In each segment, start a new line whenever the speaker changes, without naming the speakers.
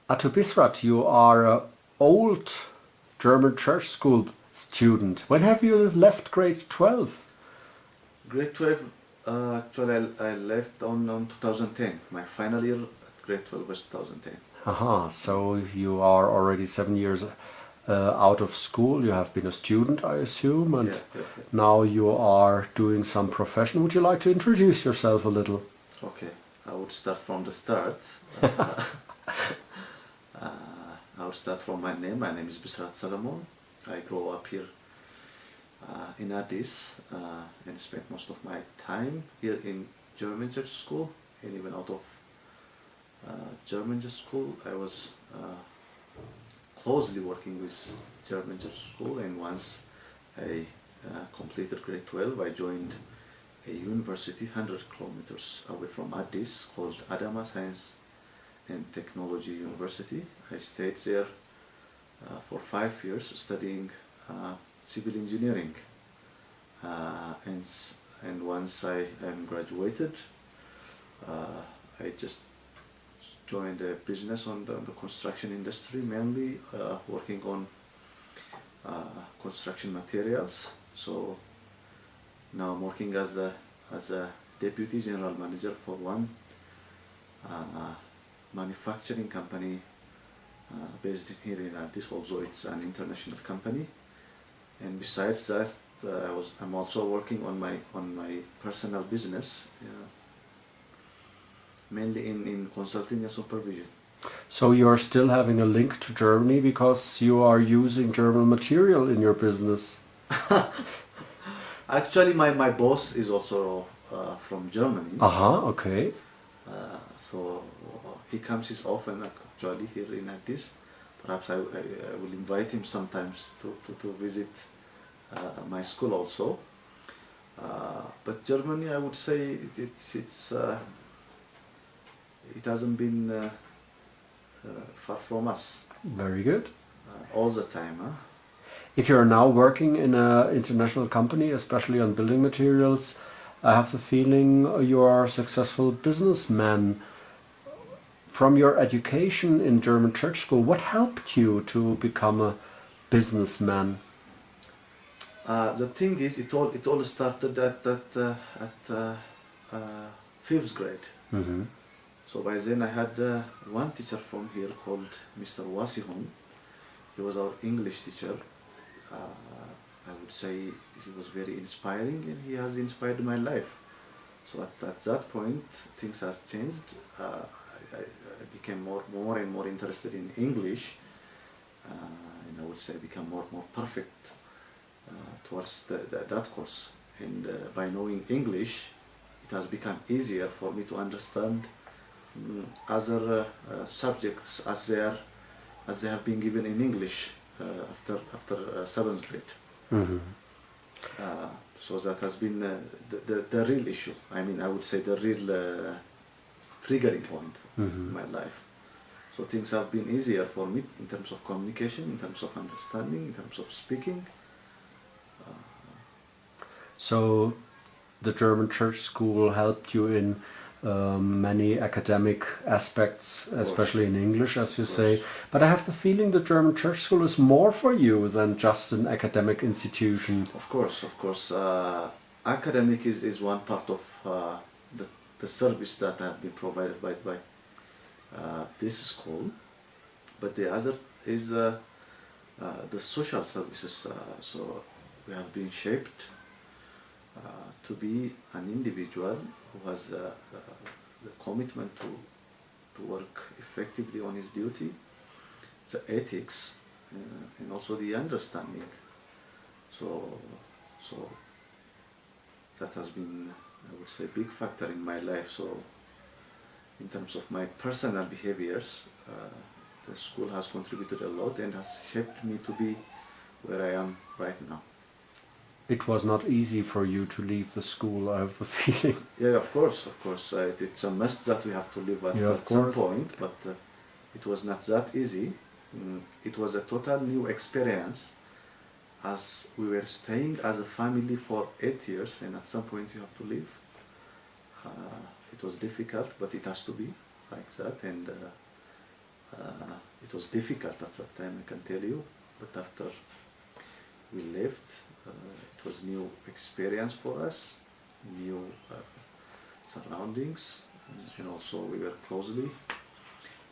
To Bisrat, you are an old German church school student. When have you left grade 12?
Grade 12, actually I left on 2010. My final year at grade 12 was 2010.
Aha, so you are already 7 years out of school. You have been a student, I assume, and
Yeah, yeah, yeah.
now you are doing some profession. Would you like to introduce yourself a little?
Okay, I would start from the start. Uh, uh, I would start from my name. My name is Bisrat Salomon. I grew up here in Addis and spent most of my time here in German church school, and even out of German church school I was closely working with German church school, and once I completed grade 12 I joined a university 100 kilometers away from Addis called Adama Science and Technology University. I stayed there for 5 years studying civil engineering, and once I am graduated I just joined a business on the construction industry, mainly working on construction materials. So now I'm working as a deputy general manager for one manufacturing company based here in Addis. Also, it's an international company. And besides that, I'm also working on my personal business, mainly in consulting and supervision.
So you are still having a link to Germany because you are using German material in your business.
Actually, my boss is also from Germany.
Aha, okay.
So he comes is often actually here in Addis. Perhaps I will invite him sometimes to visit my school also. But Germany, I would say it hasn't been far from us
Very good.
all the time. Huh?
If you're now working in an international company, especially on building materials, I have the feeling you are a successful businessman. From your education in German church school, what helped you to become a businessman?
The thing is, it all started at fifth grade.
Mm-hmm.
So by then I had one teacher from here called Mr. Wasihun. He was our English teacher. I would say he was very inspiring, and he has inspired my life. So at that point, things has changed. I became more and more interested in English, and I would say become more perfect towards that course. And by knowing English, it has become easier for me to understand other subjects as they have been given in English after seventh grade.
Mm-hmm.
So that has been the real issue. I mean, I would say the real triggering point in my life. So things have been easier for me in terms of communication, in terms of understanding, in terms of speaking.
So the German church school helped you in many academic aspects, especially in English, as you say. But I have the feeling the German church school is more for you than just an academic institution.
Of course. Academic is one part of the service that have been provided by this school, but the other is the social services. So we have been shaped to be an individual who has the commitment to work effectively on his duty, the ethics, and also the understanding. So that has been, I would say, a big factor in my life. So in terms of my personal behaviors, the school has contributed a lot and has shaped me to be where I am right now.
It was not easy for you to leave the school, I have the feeling.
Yeah, of course. It's a must that we have to live at some point, but it was not that easy. It was a total new experience, as we were staying as a family for 8 years, and at some point you have to leave. It was difficult, but it has to be like that, and It was difficult at that time, I can tell you, but after we left, it was new experience for us, new surroundings, and also we were closely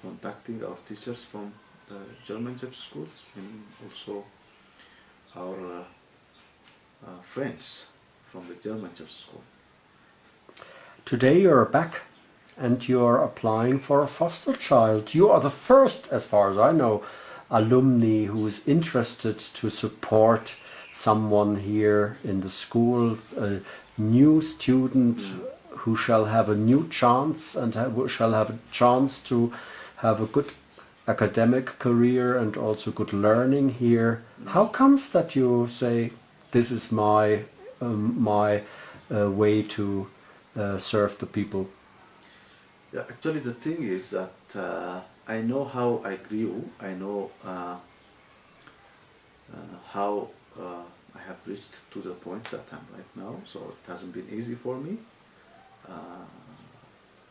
contacting our teachers from the German church school, and also our friends from the German church school.
Today you're back and you're applying for a foster child. You are the first, as far as I know, alumni who is interested to support someone here in the school, a new student who shall have a new chance and shall have a chance to have a good academic career and also good learning here. How comes that you say, this is my way to serve the people?
Yeah, actually the thing is that I know how I grew, I know how I have reached to the point that I'm right now, so it hasn't been easy for me.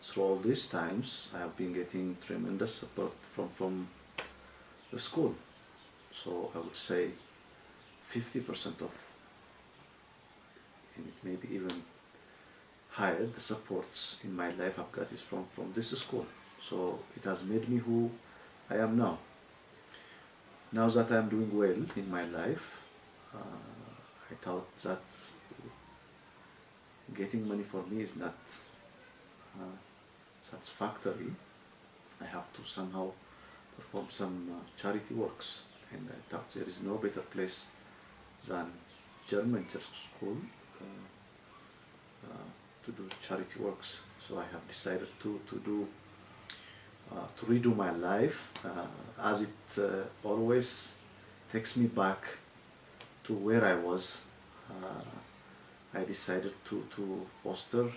Through all these times, I have been getting tremendous support from the school. So I would say 50% of, and it may be even higher, the supports in my life I've got is from this school. So it has made me who I am now. Now that I'm doing well in my life, I thought that getting money for me is not satisfactory. I have to somehow perform some charity works, and I thought there is no better place than German church school to do charity works. So I have decided to redo my life, as it always takes me back to where I was. I decided to foster,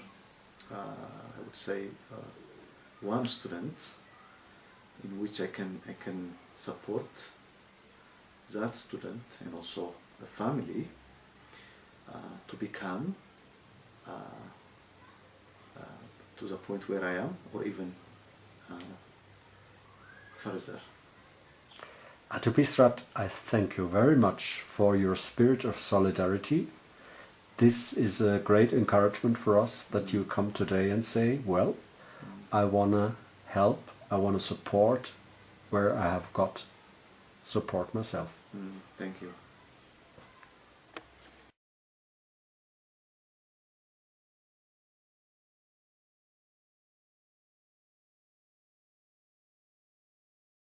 I would say, one student in which I can support that student and also the family to become to the point where I am, or even further.
To Bisrat, I thank you very much for your spirit of solidarity. This is a great encouragement for us that you come today and say, well, I want to help, I want to support where I have got support myself.
Thank you.